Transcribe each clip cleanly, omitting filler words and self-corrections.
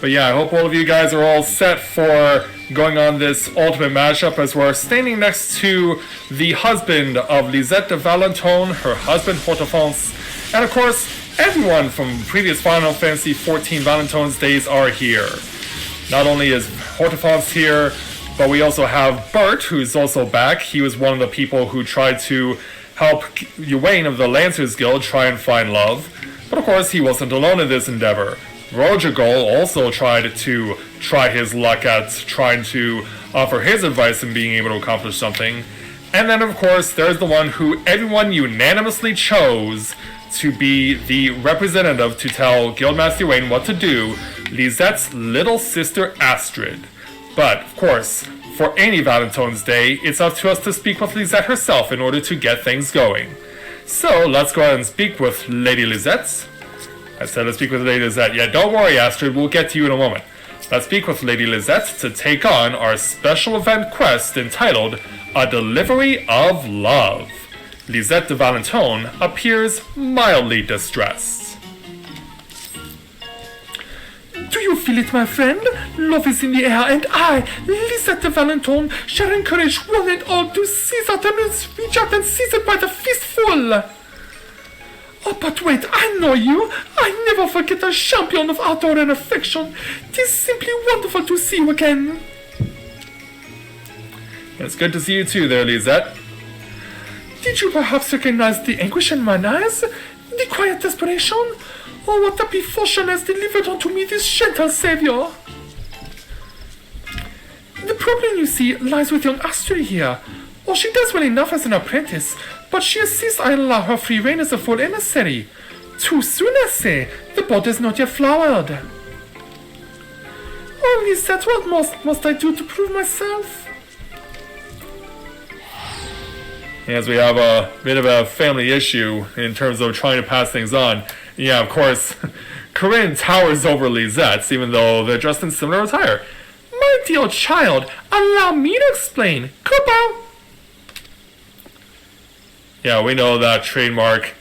But yeah, I hope all of you guys are all set for going on this ultimate matchup as we're standing next to the husband of Lisette de Valentone, her husband Hortense, and of course, everyone from previous Final Fantasy XIV Valentione's days are here. Not only is Hortense here, but we also have Bert, who's also back. He was one of the people who tried to help Ywain of the Lancers Guild try and find love. But of course, he wasn't alone in this endeavor. Rojagol also tried to try his luck at trying to offer his advice in being able to accomplish something. And then, of course, there's the one who everyone unanimously chose to be the representative to tell Guildmaster Ywain what to do, Lisette's little sister Astrid. But, of course, for any Valentione's Day, it's up to us to speak with Lisette herself in order to get things going. So, let's go ahead and speak with Lady Lisette. I said let's speak with Lady Lisette. Yeah, don't worry, Astrid, we'll get to you in a moment. Let's speak with Lady Lisette to take on our special event quest entitled A Delivery of Love. Lisette de Valentone appears mildly distressed. Do you feel it, my friend? Love is in the air, and I, Lisette de Valentone, shall encourage one and all to seize out and reach out and seize it by the fistful. Oh, but wait, I know you. I never forget a champion of ardor and affection. It is simply wonderful to see you again. It's good to see you too there, Lisette. Did you perhaps recognize the anguish in mine eyes? The quiet desperation? Oh, what happy fortune has delivered unto me this gentle savior? The problem, you see, lies with young Astrid here. Oh, she does well enough as an apprentice, but she insists I allow her free rein as a full emissary. Too soon, I say. The bud is not yet flowered. Oh, Lisette, what must I do to prove myself? As we have a bit of a family issue in terms of trying to pass things on. Yeah, of course, Corinne towers over Lisette, even though they're dressed in similar attire. My dear child, allow me to explain. Kupo! Yeah, we know that trademark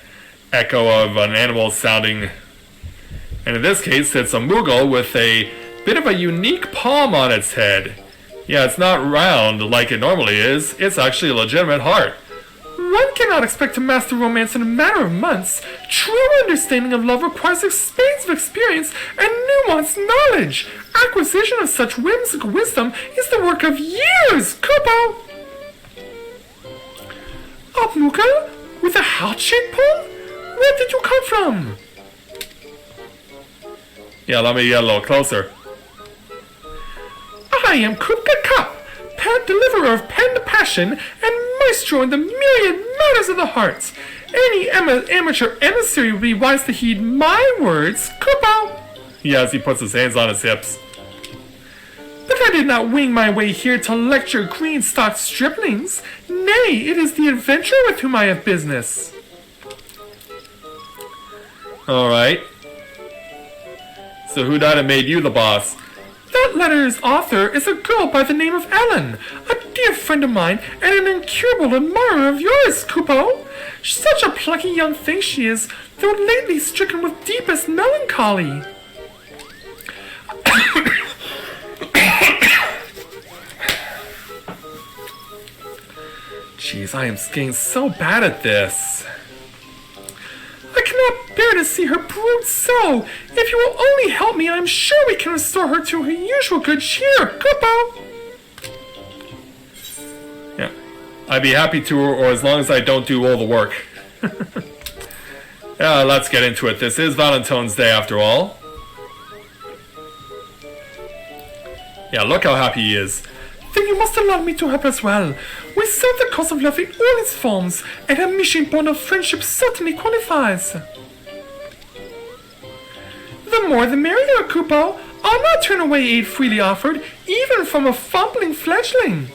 echo of an animal sounding. And in this case, it's a Moogle with a bit of a unique palm on its head. Yeah, it's not round like it normally is. It's actually a legitimate heart. One cannot expect to master romance in a matter of months. True understanding of love requires expansive experience and nuanced knowledge. Acquisition of such whimsical wisdom is the work of years, Kupo! Up, Moogle? With a heart-shaped palm? Where did you come from? Yeah, let me get a little closer. I am Kupka Cup, deliverer of pen to passion and maestro in the myriad matters of the heart. Any amateur emissary would be wise to heed my words, Kupo. Yes, he puts his hands on his hips. But I did not wing my way here to lecture green-stocked striplings. Nay, it is the adventurer with whom I have business. Alright. So who died and made you the boss? That letter's author is a girl by the name of Ellen, a dear friend of mine and an incurable admirer of yours, Kupo. Such a plucky young thing she is, though lately stricken with deepest melancholy. Jeez, I am getting so bad at this. I cannot bear to see her brood so. If you will only help me, I am sure we can restore her to her usual good cheer. Kupo! Yeah, I'd be happy to, or as long as I don't do all the work. Yeah, let's get into it. This is Valentine's Day after all. Yeah, look how happy he is. Then you must allow me to help as well. We serve the cause of love in all its forms, and a mission born of friendship certainly qualifies. The more the merrier, Kupo. I'll not turn away aid freely offered, even from a fumbling fledgling.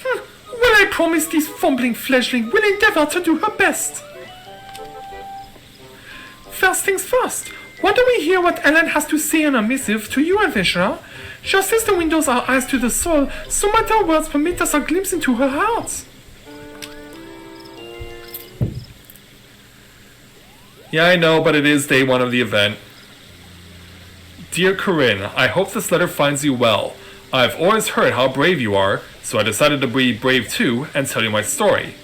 Well, I promise this fumbling fledgling will endeavor to do her best. First things first, why don't we hear what Ellen has to say in her missive to you, adventurer? Just as the windows are eyes to the soul, so might our words permit us a glimpse into her heart. Yeah, I know, but it is day one of the event. Dear Corinne, I hope this letter finds you well. I've always heard how brave you are, so I decided to be brave too and tell you my story.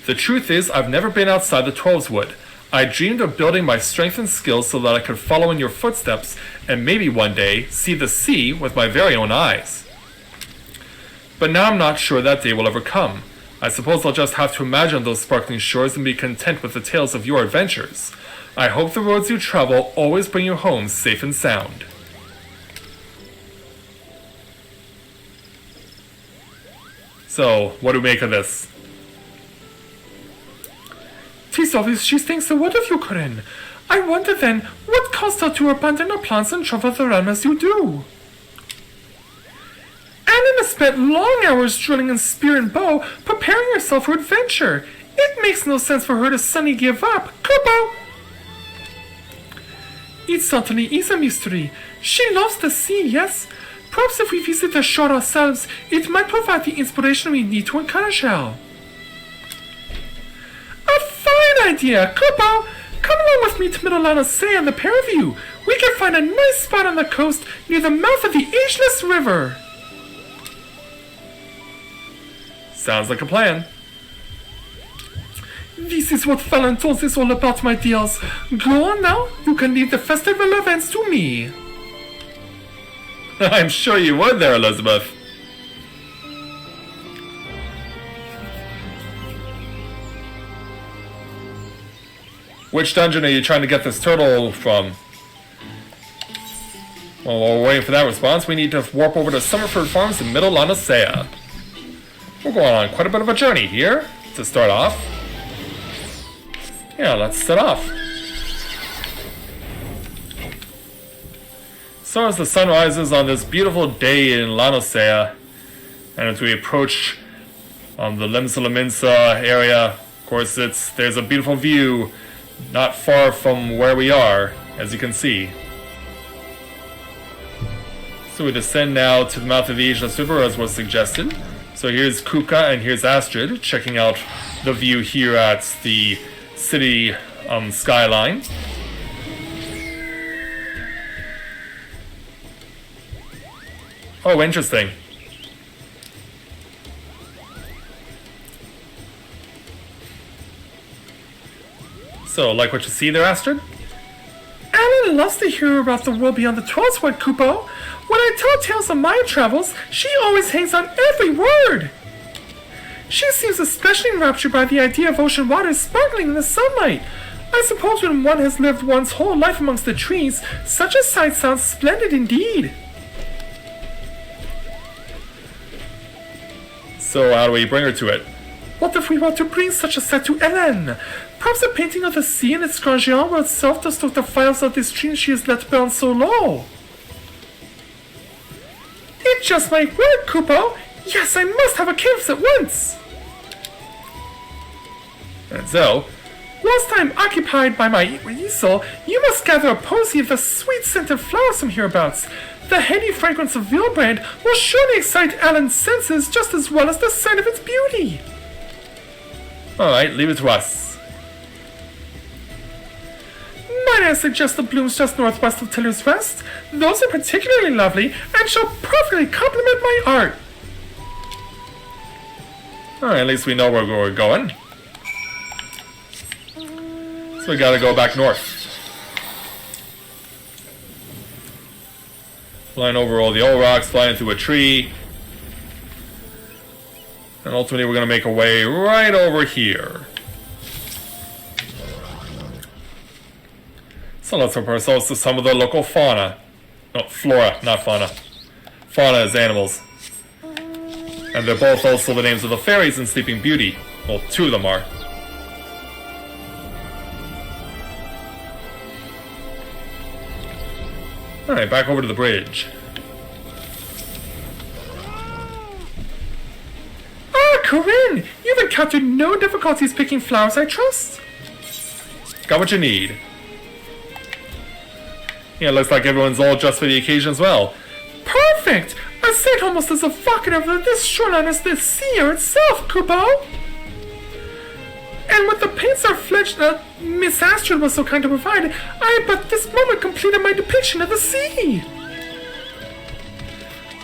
The truth is, I've never been outside the Twelveswood. I dreamed of building my strength and skills so that I could follow in your footsteps and maybe one day see the sea with my very own eyes. But now I'm not sure that day will ever come. I suppose I'll just have to imagine those sparkling shores and be content with the tales of your adventures. I hope the roads you travel always bring you home safe and sound. So, what do we make of this? 'Tis obvious she thinks the world of you, Corinne. I wonder then, what caused her to abandon her plans and travel the realm as you do? Alan has spent long hours drilling in spear and bow, preparing herself for adventure. It makes no sense for her to suddenly give up. Kubo! It certainly is a mystery. She loves the sea, yes? Perhaps if we visit the shore ourselves, it might provide the inspiration we need to encourage her. A fine idea, Kubo! Come along with me to Valentiones and the pair of you. We can find a nice spot on the coast near the mouth of the Ageless River. Sounds like a plan. This is what Valentiones is all about, my dears. Go on now. You can leave the festival events to me. I'm sure you would there, Elizabeth. Which dungeon are you trying to get this turtle from? Well, while we're waiting for that response, we need to warp over to Summerford Farms in Middle Lanosea. We're going on quite a bit of a journey here to start off. Yeah, let's set off. So as the sun rises on this beautiful day in Lanosea, and as we approach the Limsa area, of course there's a beautiful view not far from where we are, as you can see. So we descend now to the mouth of the Ageless River as was suggested. So here's Kuka and here's Astrid checking out the view here at the city skyline. Oh, interesting. So, like what you see there, Astrid? Alan loves to hear about the world beyond the Twelveswood, Kupo. When I tell tales of my travels, she always hangs on every word. She seems especially enraptured by the idea of ocean waters sparkling in the sunlight. I suppose when one has lived one's whole life amongst the trees, such a sight sounds splendid indeed. So how do we bring her to it? What if we were to bring such a sight to Ellen? Perhaps a painting of the sea and its grandeur will serve to stoke the fires of this stream she has let burn so low. It just might work, Kupo. Yes, I must have a canvas at once. And so, whilst I am occupied by my easel, you must gather a posy of the sweet-scented flowers from hereabouts. The heady fragrance of Vilbrand will surely excite Alan's senses just as well as the sight of its beauty. Alright, leave it to us. Might I suggest the blooms just northwest of Tiller's Rest? Those are particularly lovely and shall perfectly complement my art. Alright, at least we know where we're going. So we gotta go back north. Flying over all the old rocks, flying through a tree. And ultimately we're gonna make our way right over here. So let's help ourselves to some of the local fauna. No, flora, not fauna. Fauna is animals. And they're both also the names of the fairies in Sleeping Beauty. Well, two of them are. Alright, back over to the bridge. Ah, Corinne! You've encountered no difficulties picking flowers, I trust? Got what you need. Yeah, looks like everyone's all dressed for the occasion as well. Perfect! A sight almost as evocative of this shoreline as the sea itself, Kubo! and with the paints our fledged Miss Astrid was so kind to provide, I but this moment completed my depiction of the sea.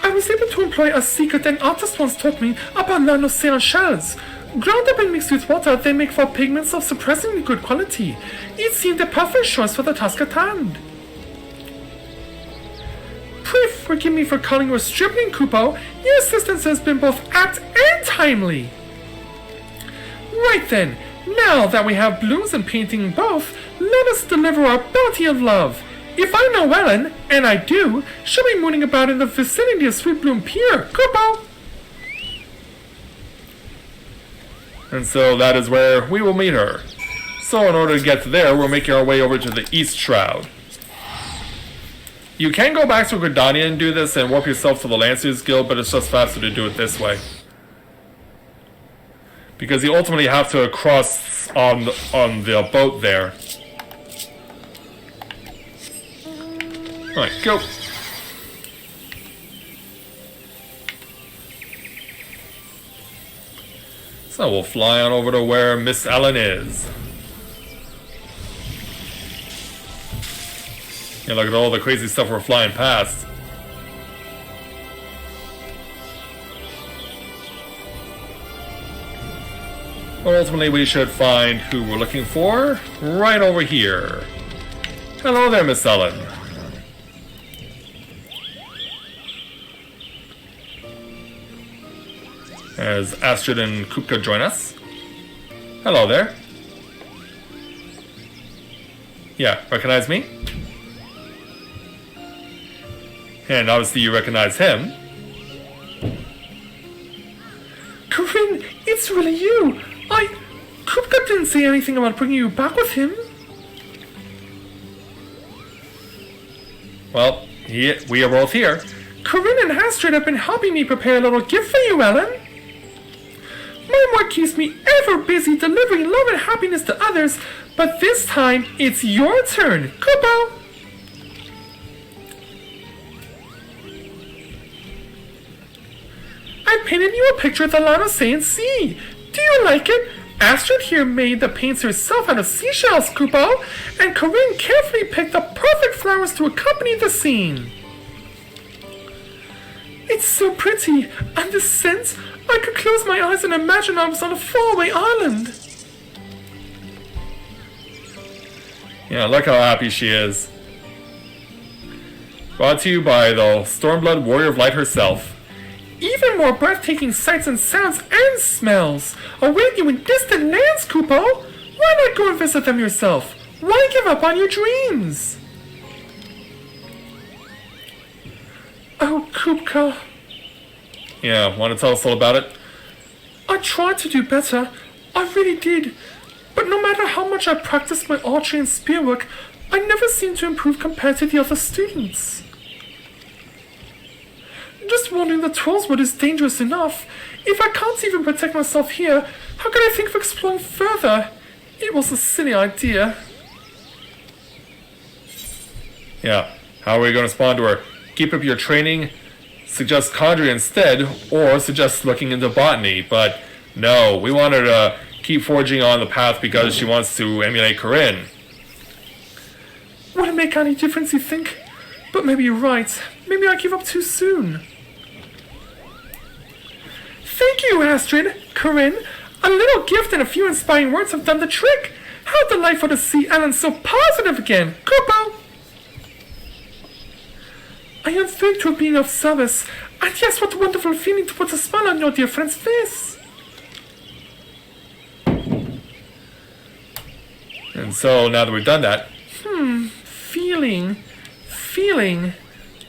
I was able to employ a secret an artist once taught me about l'océan shells. Ground up and mixed with water, they make for pigments of surprisingly good quality. It seemed a perfect choice for the task at hand. Pray forgive me for calling you a stripling, Kupo. Your assistance has been both apt and timely. Right then, now that we have blooms and painting both, let us deliver our bounty of love. If I know Ellen, and I do, she'll be mooning about in the vicinity of Sweet Bloom Pier, Kupo. And so that is where we will meet her. So in order to get there, we're making our way over to the East Shroud. You can go back to Gridania and do this and warp yourself to the Lancers Guild, but it's just faster to do it this way. Because you ultimately have to cross on the boat there. Alright, go. So we'll fly on over to where Miss Ellen is. Yeah, look at all the crazy stuff we're flying past. Well, ultimately we should find who we're looking for right over here. Hello there, Miss Ellen. As Astrid and Kupka join us. Hello there. Yeah, recognize me? And obviously you recognize him. Corinne, it's really you. Kupka didn't say anything about bringing you back with him. Well, we are both here. Corinne and Astrid have been helping me prepare a little gift for you, Ellen. My work keeps me ever busy delivering love and happiness to others, but this time it's your turn, Kupo. I painted you a picture of the Lancers Sea. Do you like it? Astrid here made the paints herself out of seashells, Kupo, and Corinne carefully picked the perfect flowers to accompany the scene. It's so pretty, and the scent, I could close my eyes and imagine I was on a faraway island. Yeah, look how happy she is. Brought to you by the Stormblood Warrior of Light herself. Even more breathtaking sights and sounds and smells await you in distant lands, Kupo. Why not go and visit them yourself? Why give up on your dreams? Oh, Kupka. Yeah, want to tell us all about it? I tried to do better. I really did. But no matter how much I practiced my archery and spearwork, I never seemed to improve compared to the other students. Just wondering that Trollswood is dangerous enough. If I can't even protect myself here, how could I think of exploring further? It was a silly idea. Yeah, how are we going to respond to her? Keep up your training, suggest conjuring instead, or suggest looking into botany. But no, we want her to keep forging on the path because she wants to emulate Corinne. Would it make any difference, you think? But maybe you're right. Maybe I give up too soon. Thank you, Astrid. Corinne, a little gift and a few inspiring words have done the trick. How delightful to see Ellen so positive again. Kupo! I am thrilled to have been of service. And yes, what a wonderful feeling to put a smile on your dear friend's face. And so, now that we've done that... Feeling.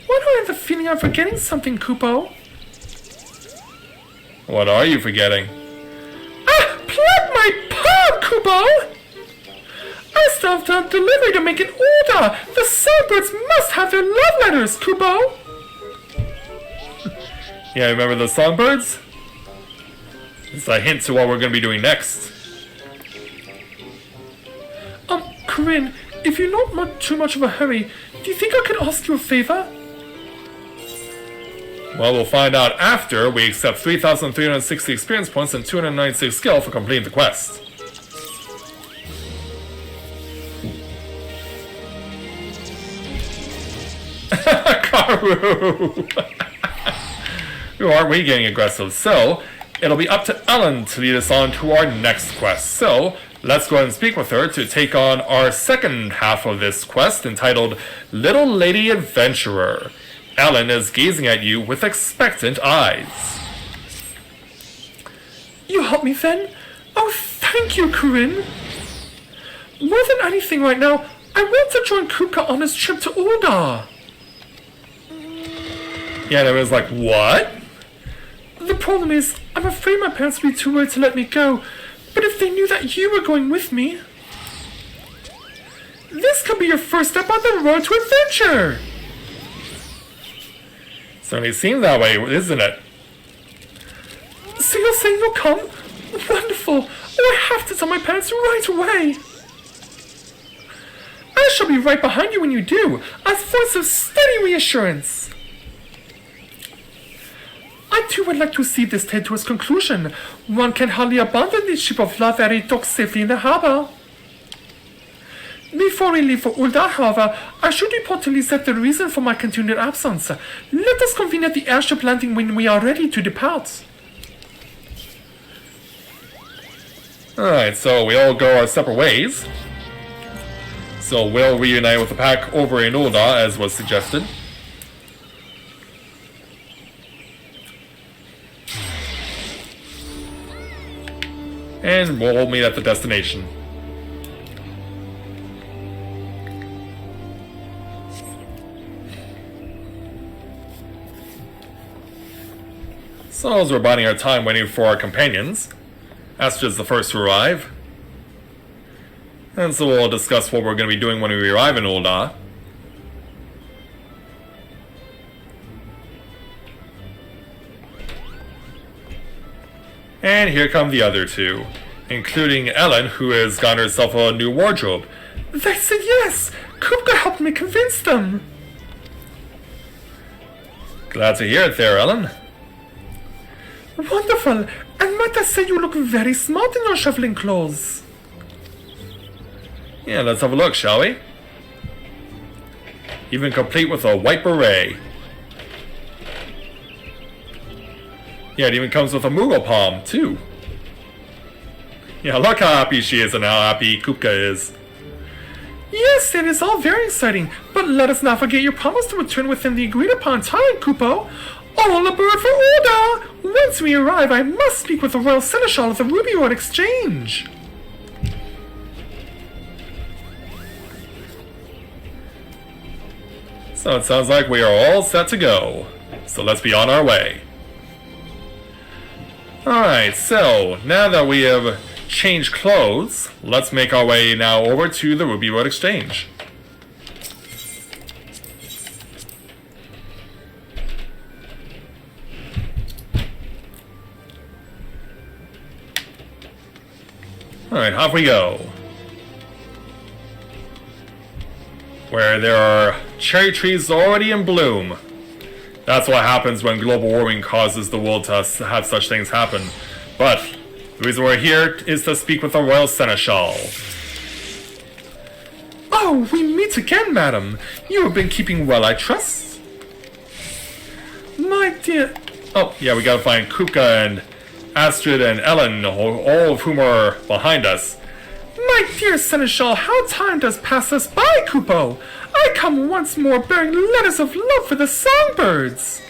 Why do I have the feeling I'm forgetting something, Kupo? What are you forgetting? Plug my palm, Kupo! I still have the delivery to make an order. The songbirds must have their love letters, Kupo. Yeah, remember the songbirds? It's a hint to what we're going to be doing next. Corinne, if you're not too much of a hurry, do you think I could ask you a favor? Well, we'll find out after we accept 3,360 experience points and 296 skill for completing the quest. Wahoo! Aren't we getting aggressive? So, it'll be up to Ellen to lead us on to our next quest. So, let's go ahead and speak with her to take on our second half of this quest entitled Little Lady Adventurer. Ellen is gazing at you with expectant eyes. You help me then? Oh, thank you, Corinne. More than anything right now, I want to join Kupka on his trip to Ulda. Yeah, and it was like, what? The problem is, I'm afraid my parents would be too worried to let me go. But if they knew that you were going with me... This could be your first step on the road to adventure! Certainly seems that way, isn't it? So you're saying you'll come? Wonderful! Oh, I have to tell my parents right away! I shall be right behind you when you do, as force of steady reassurance! I too would like to see this tale to its conclusion. One can hardly abandon the ship of love ere it docks safely in the harbor. Before we leave for Ulda, however, I should report to Lisette the reason for my continued absence. Let us convene at the airship landing when we are ready to depart. Alright, so we all go our separate ways. So we'll reunite with the pack over in Ulda, as was suggested. And we'll meet at the destination. So as we're biding our time waiting for our companions, Astra's the first to arrive. And so we'll discuss what we're going to be doing when we arrive in Ulda. And here come the other two, including Ellen, who has gotten herself a new wardrobe. They said yes! Kupka helped me convince them! Glad to hear it there, Ellen. Wonderful! And might I say you look very smart in your traveling clothes? Yeah, let's have a look, shall we? Even complete with a white beret. Yeah, it even comes with a Moogle palm, too. Yeah, look how happy she is and how happy Kupka is. Yes, it is all very exciting, but let us not forget your promise to return within the agreed upon time, Kupo. All aboard for Ulda! Once we arrive, I must speak with the Royal Seneschal of the Ruby Road Exchange. So it sounds like we are all set to go. So let's be on our way. Alright, so now that we have changed clothes, let's make our way now over to the Ruby Road Exchange. Alright, off we go. Where there are cherry trees already in bloom. That's what happens when global warming causes the world to have such things happen. But the reason we're here is to speak with the Royal Seneschal. Oh, we meet again, madam. You have been keeping well, I trust? My dear... Oh, yeah, we gotta find Kupka and Astrid and Ellen, all of whom are behind us. My dear Seneschal, how time does pass us by, Kupo! I come once more bearing letters of love for the songbirds!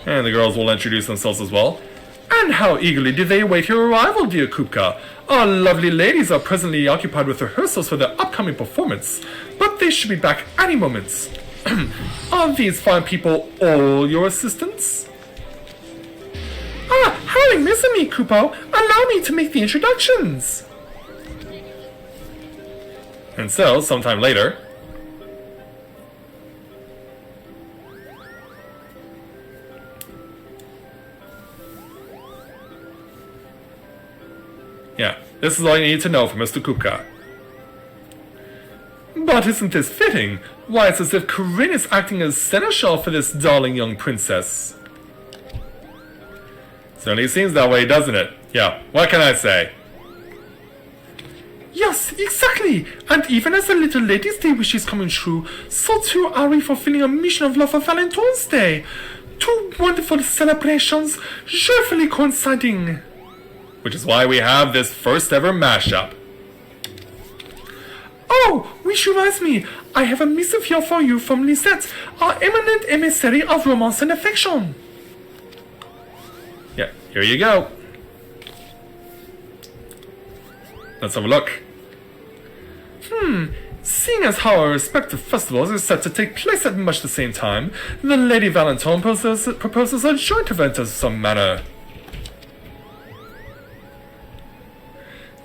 And the girls will introduce themselves as well. And how eagerly do they await your arrival, dear Kupka? Our lovely ladies are presently occupied with rehearsals for their upcoming performance, but they should be back any moment. Are these fine people all your assistants? Ah, how missing me, Kupo! Allow me to make the introductions! And so, sometime later... Yeah, this is all you need to know from Mr. Kupka. But isn't this fitting? Why, it's as if Corinne is acting as seneschal for this darling young princess. Certainly seems that way, doesn't it? Yeah, what can I say? Yes, exactly. And even as the little lady's day wish is coming true, so too are we fulfilling a mission of love for Valentione's Day. Two wonderful celebrations, joyfully coinciding. Which is why we have this first ever mashup. Oh, which reminds me, I have a missive here for you from Lisette, our eminent emissary of romance and affection. Yeah, here you go. Let's have a look. Seeing as how our respective festivals are set to take place at much the same time, the Lady Valentine proposes a joint event of some manner.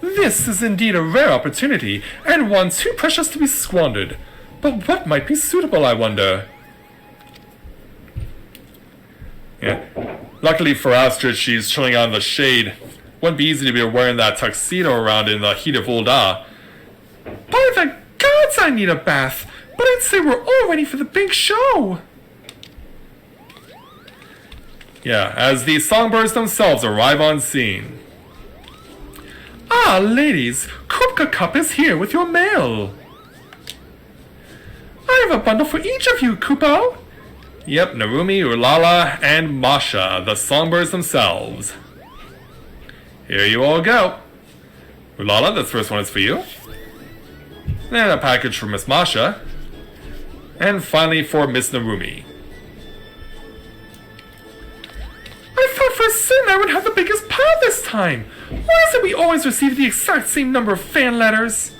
This is indeed a rare opportunity, and one too precious to be squandered. But what might be suitable, I wonder? Yeah. Luckily for Astrid, she's chilling out in the shade. Wouldn't be easy to be wearing that tuxedo around in the heat of Ul'dah. By the gods, I need a bath! But I'd say we're all ready for the big show! Yeah, as the songbirds themselves arrive on scene. Ah, ladies, Kupka Cup is here with your mail. I have a bundle for each of you, Kupo. Yep, Narumi, Ulala, and Masha, the songbirds themselves. Here you all go. Ulala, the first one is for you. Then a package for Miss Masha. And finally for Miss Narumi. I thought for a certain I would have the biggest pile this time. Why is it we always receive the exact same number of fan letters?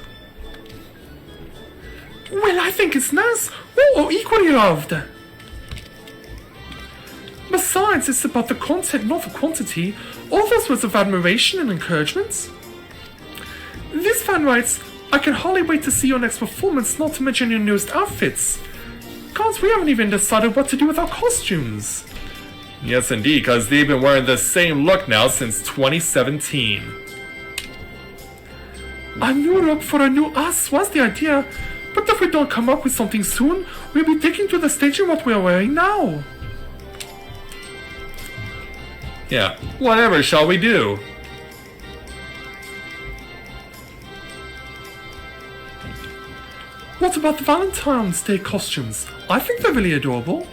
Well, I think it's nice. We're all equally loved. Besides, it's about the content, not the quantity. All those words of admiration and encouragement. This fan writes, I can hardly wait to see your next performance, not to mention your newest outfits. Gods, we haven't even decided what to do with our costumes. Yes, indeed, because they've been wearing the same look now since 2017. A new look for a new us was the idea, but if we don't come up with something soon, we'll be taking to the stage in what we're wearing now. Yeah, whatever shall we do? What about the Valentine's Day costumes? I think they're really adorable.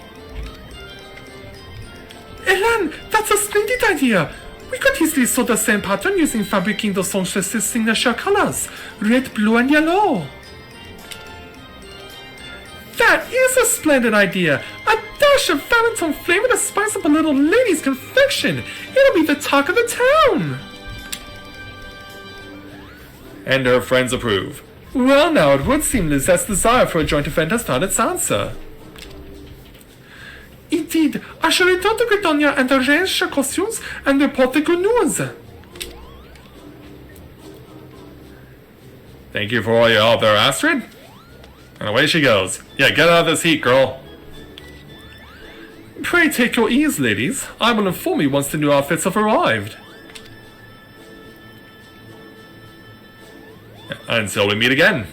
Elan, that's a splendid idea! We could easily sew the same pattern using fabricating the songstress's signature colors, red, blue, and yellow. That is a splendid idea! A dash of Valentine flavor to spice up a little lady's confection! It'll be the talk of the town! And her friends approve. Well now, it would seem Lizette's desire for a joint event has found its answer. Indeed, I shall return to Gretonia and arrange her costumes and report the good news. Thank you for all your help there, Astrid. And away she goes. Yeah, get out of this heat, girl. Pray take your ease, ladies. I will inform you once the new outfits have arrived. Until we meet again.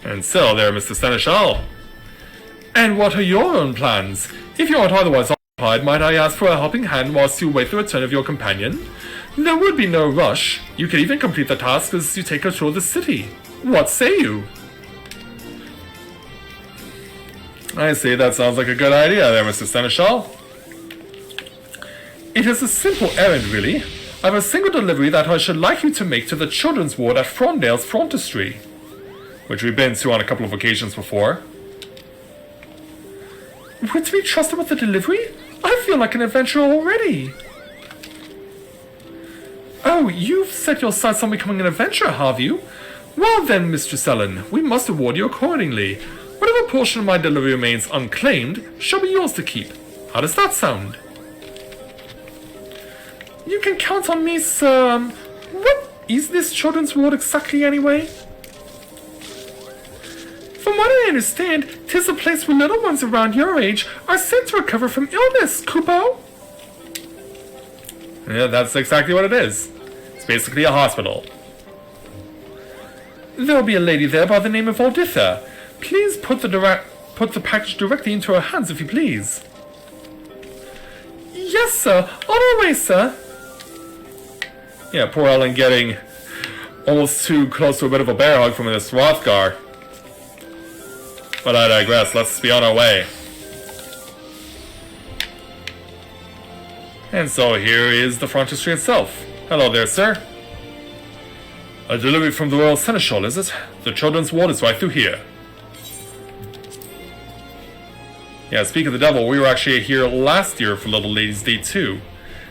And so there, Mr. Seneschal. And what are your own plans? If you aren't otherwise occupied, might I ask for a helping hand whilst you wait the return of your companion? There would be no rush. You could even complete the task as you take a tour of the city. What say you? I see, that sounds like a good idea there, Mr. Seneschal. It is a simple errand, really. I have a single delivery that I should like you to make to the children's ward at Frondale's Frontistry. Which we've been to on a couple of occasions before. Would to be trusted with the delivery? I feel like an adventurer already. Oh, you've set your sights on becoming an adventurer, have you? Well then, Mistress Ellen, we must reward you accordingly. Whatever portion of my delivery remains unclaimed shall be yours to keep. How does that sound? You can count on me, sir. What is this children's ward exactly, anyway? From what I understand, 'tis a place where little ones around your age are sent to recover from illness, Kupo. Yeah, that's exactly what it is. It's basically a hospital. There'll be a lady there by the name of Alditha. Please put the package directly into her hands, if you please. Yes, sir. On our way, sir. Yeah, poor Ellen getting almost too close to a bit of a bear hug from this Rothgar. But I digress, let's be on our way. And so here is the frontispiece itself. Hello there, sir. A delivery from the Royal Seneschal, is it? The children's ward is right through here. Yeah, speak of the devil, we were actually here last year for Little Ladies' Day 2.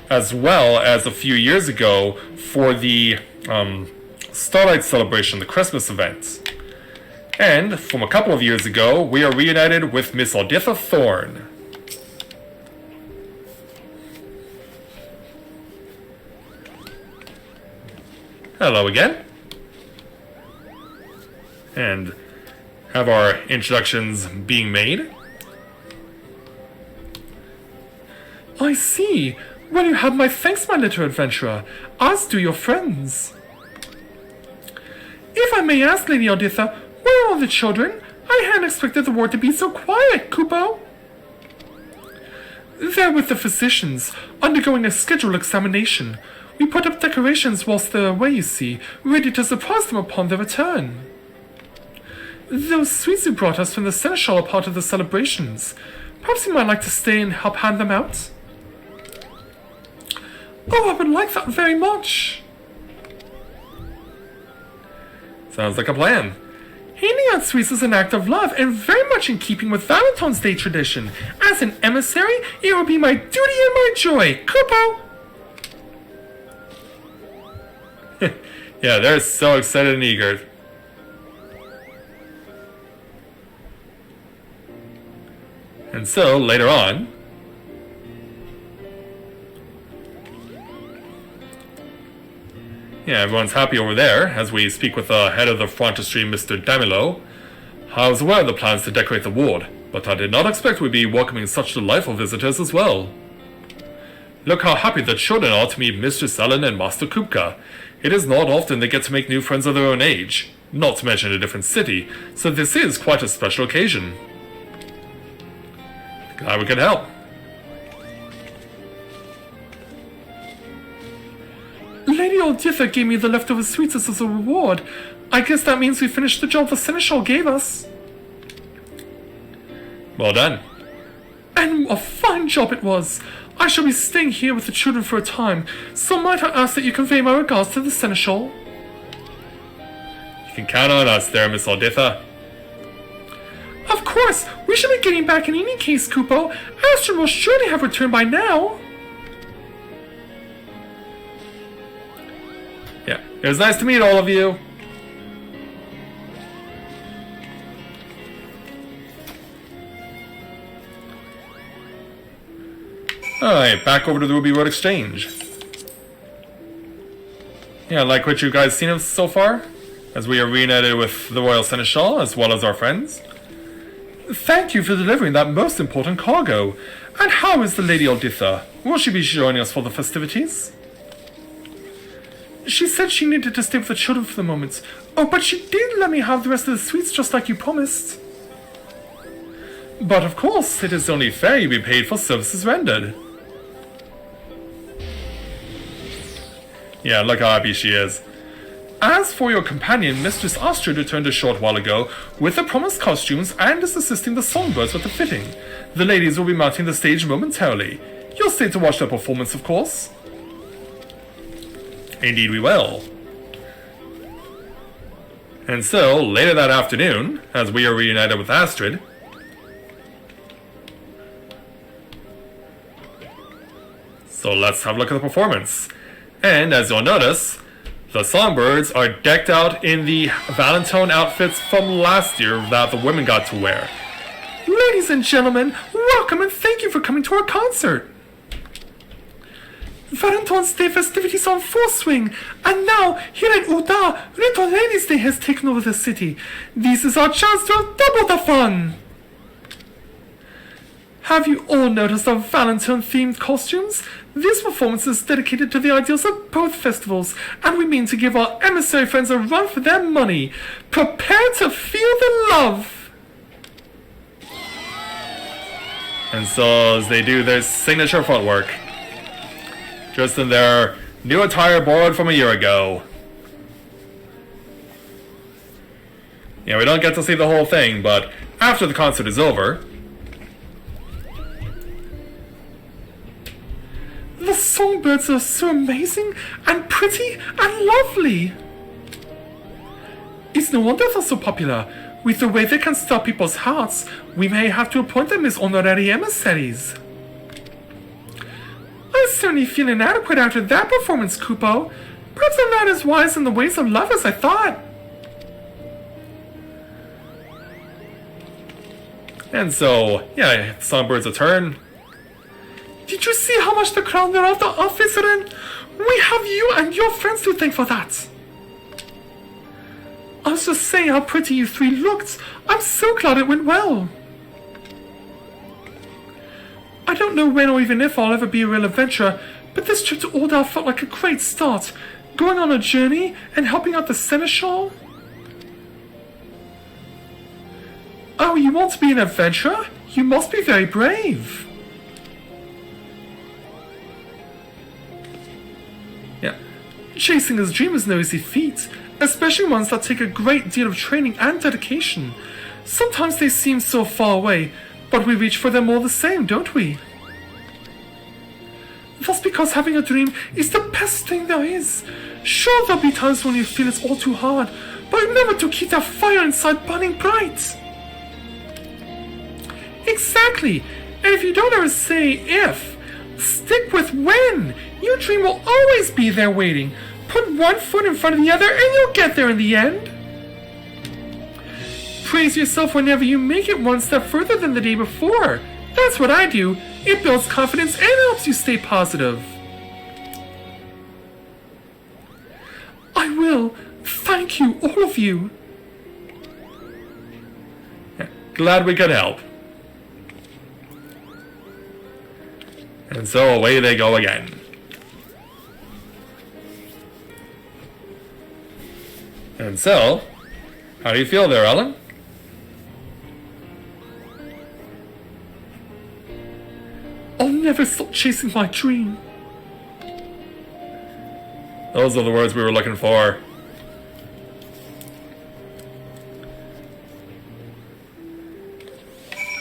As well as a few years ago for the Starlight Celebration, the Christmas event. And from a couple of years ago, we are reunited with Miss Oditha Thorne. Hello again. And have our introductions being made. I see. Well, you have my thanks, my little adventurer, as do your friends. If I may ask, Lady Oditha, where are all the children? I hadn't expected the ward to be so quiet, Kupo. They're with the physicians, undergoing a scheduled examination. We put up decorations whilst they're away, you see, ready to surprise them upon their return. Those sweets you brought us from the Seneschal are part of the celebrations. Perhaps you might like to stay and help hand them out? Oh, I would like that very much. Sounds like a plan. Handing out sweets is an act of love and very much in keeping with Valentine's Day tradition. As an emissary, it will be my duty and my joy. Kupo! Yeah, they're so excited and eager. And so, later on, yeah, everyone's happy over there as we speak with the head of the frontispiece, Mr. Damilo. I was aware of the plans to decorate the ward, but I did not expect we'd be welcoming such delightful visitors as well. Look how happy the children are to meet Mistress Ellen and Master Kupka. It is not often they get to make new friends of their own age, not to mention a different city, so this is quite a special occasion. Glad we could help. Lady Oditha gave me the leftover sweets as a reward. I guess that means we finished the job the Seneschal gave us. Well done. And a fine job it was. I shall be staying here with the children for a time, so might I ask that you convey my regards to the Seneschal? You can count on us there, Miss Oditha. Of course! We shall be getting back in any case, Kupo. Astrid will surely have returned by now. Yeah, it was nice to meet all of you. Alright, back over to the Ruby Road Exchange. Yeah, like what you guys seen of so far? As we are reunited with the Royal Seneschal, as well as our friends. Thank you for delivering that most important cargo. And how is the Lady Oditha? Will she be joining us for the festivities? She said she needed to stay with the children for the moment. Oh, but she did let me have the rest of the sweets just like you promised. But of course, it is only fair you be paid for services rendered. Yeah, look how happy she is. As for your companion, Mistress Astrid returned a short while ago with the promised costumes and is assisting the songbirds with the fitting. The ladies will be mounting the stage momentarily. You'll stay to watch their performance, of course. Indeed we will. And so, later that afternoon, as we are reunited with Astrid, so let's have a look at the performance. And as you'll notice, the songbirds are decked out in the Valentione outfits from last year that the women got to wear. Ladies and gentlemen, welcome and thank you for coming to our concert. Valentine's Day festivities are in full swing, and now, here in Uda, Little Ladies' Day has taken over the city. This is our chance to double the fun! Have you all noticed our Valentine-themed costumes? This performance is dedicated to the ideals of both festivals, and we mean to give our emissary friends a run for their money. Prepare to feel the love! And so as they do their signature footwork, just in their new attire borrowed from a year ago. Yeah, we don't get to see the whole thing, but after the concert is over... The songbirds are so amazing and pretty and lovely. It's no wonder they're so popular. With the way they can stir people's hearts, we may have to appoint them as honorary emissaries. I certainly feel inadequate after that performance, Kupo. Perhaps I'm not as wise in the ways of love as I thought. And so, yeah, songbirds return. Did you see how much the crown thereof the office in? We have you and your friends to thank for that. I was just saying how pretty you three looked. I'm so glad it went well. I don't know when or even if I'll ever be a real adventurer, but this trip to Aldar felt like a great start. Going on a journey and helping out the Seneschal. Oh, you want to be an adventurer? You must be very brave. Yeah. Chasing his dream is no easy feat, especially ones that take a great deal of training and dedication. Sometimes they seem so far away, but we reach for them all the same, don't we? That's because having a dream is the best thing there is. Sure, there'll be times when you feel it's all too hard, but remember to keep that fire inside burning bright. Exactly, and if you don't ever say if, stick with when. Your dream will always be there waiting. Put one foot in front of the other and you'll get there in the end. Praise yourself whenever you make it one step further than the day before. That's what I do. It builds confidence and helps you stay positive. I will. Thank you, all of you. Glad we could help. And so away they go again. And so, how do you feel there, Ellen? I'll never stop chasing my dream. Those are the words we were looking for.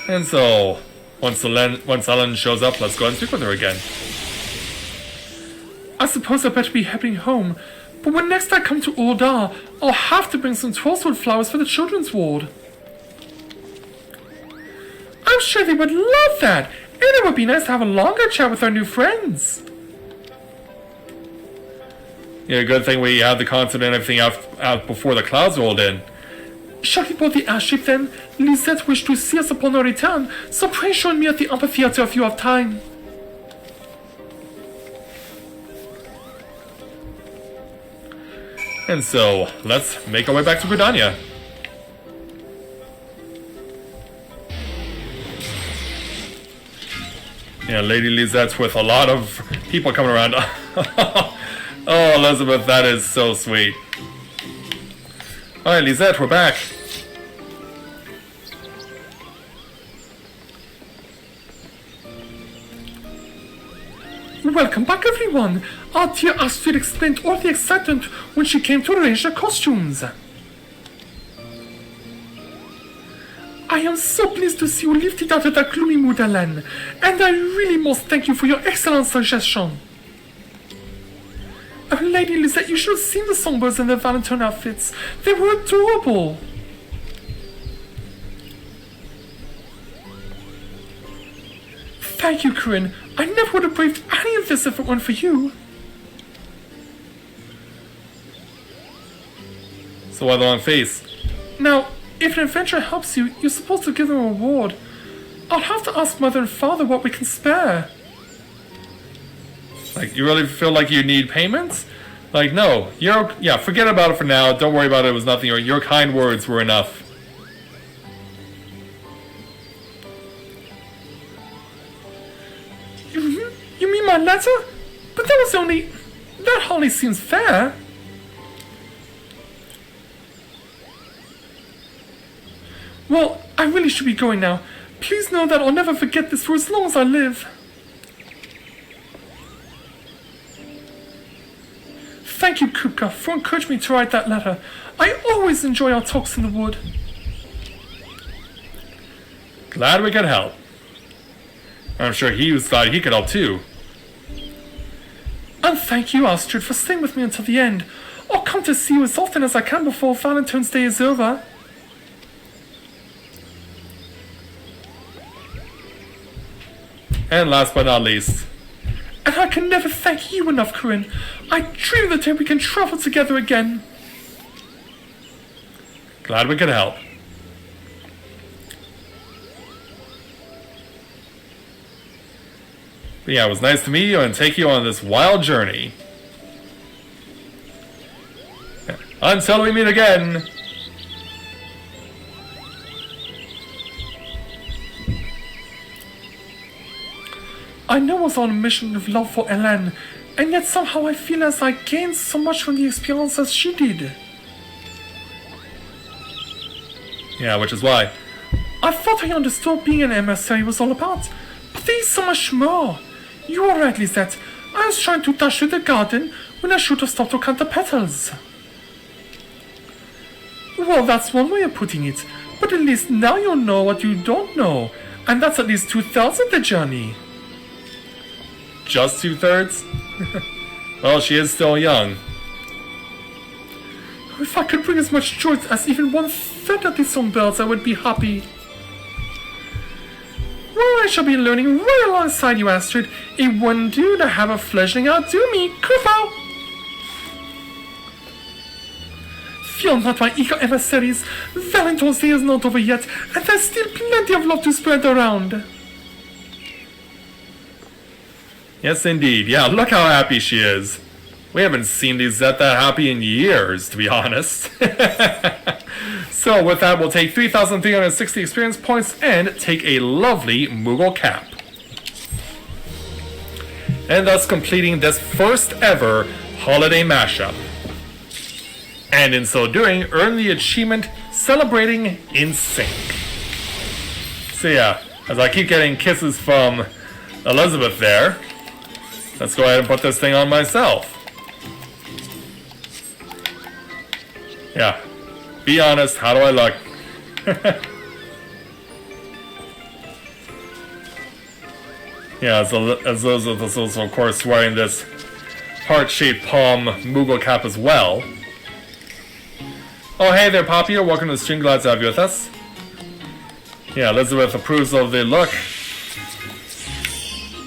And so, once Ellen shows up, let's go and speak with her again. I suppose I better be heading home, but when next I come to Aldar, I'll have to bring some Twelvewood flowers for the children's ward. I'm sure they would love that, and it would be nice to have a longer chat with our new friends. Yeah, good thing we had the concert and everything out before the clouds rolled in. Shall we board the airship then? Lisette wished to see us upon our return, so pray join me at the amphitheater if you have time. And so, let's make our way back to Gridania. Yeah, Lady Lisette with a lot of people coming around. Oh, Elizabeth, that is so sweet. Alright, Lisette, we're back. Welcome back, everyone. Our dear Astrid explained all the excitement when she came to arrange the costumes. I am so pleased to see you lifted out of that gloomy mood, Ellen, and I really must thank you for your excellent suggestion. Lady Lisette, you should have seen the songbirds in their Valentione outfits. They were adorable. Thank you, Corinne. I never would have braved any of this if it weren't for you. So why the long face? Now, if an adventurer helps you, you're supposed to give them a reward. I'll have to ask Mother and Father what we can spare. Like, you really feel like you need payments? Like, no. Yeah, forget about it for now. Don't worry about it. It was nothing. Your kind words were enough. You mean my letter? But that was only... That hardly seems fair. Well, I really should be going now. Please know that I'll never forget this for as long as I live. Thank you, Kupka, for encouraging me to write that letter. I always enjoy our talks in the wood. Glad we could help. I'm sure he was glad he could help too. And thank you, Astrid, for staying with me until the end. I'll come to see you as often as I can before Valentine's Day is over. And last but not least. And I can never thank you enough, Corinne. I dream of the day we can travel together again. Glad we could help. But yeah, it was nice to meet you and take you on this wild journey. Until we meet again. I know I was on a mission of love for Hélène, and yet somehow I feel as I gained so much from the experience as she did. Yeah, which is why. I thought I understood being an emissary was all about, but there is so much more. You are right, Lisette. I was trying to dash through the garden when I should have stopped to count the petals. Well, that's one way of putting it, but at least now you know what you don't know, and that's at least 2/3 of the journey. Just 2/3? Well, she is still young. If I could bring as much joy as even 1/3 of these songbirds, I would be happy. Well, I shall be learning right alongside you, Astrid. It wouldn't do to have a fledgling outdo me. Kupo! Fear not, my eager emissaries. Valentine's Day is not over yet, and there's still plenty of love to spread around. Yes, indeed. Yeah, look how happy she is. We haven't seen Lisette that happy in years, to be honest. So with that, we'll take 3,360 experience points and take a lovely Moogle cap. And thus completing this first ever holiday mashup. And in so doing, earn the achievement Celebrating in Sync. So yeah, as I keep getting kisses from Elizabeth there, let's go ahead and put this thing on myself. Yeah. Be honest, how do I look? Yeah, as Elizabeth is also, of course, wearing this heart-shaped palm Moogle cap as well. Oh, hey there, Poppy. Welcome to the stream. Glad to have you with us. Yeah, Elizabeth approves of the look.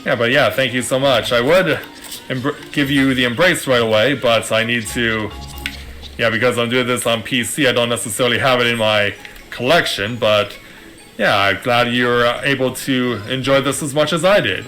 Yeah, but yeah, thank you so much. I would give you the embrace right away, but I need to... Yeah, because I'm doing this on PC, I don't necessarily have it in my collection, but yeah, I'm glad you're able to enjoy this as much as I did.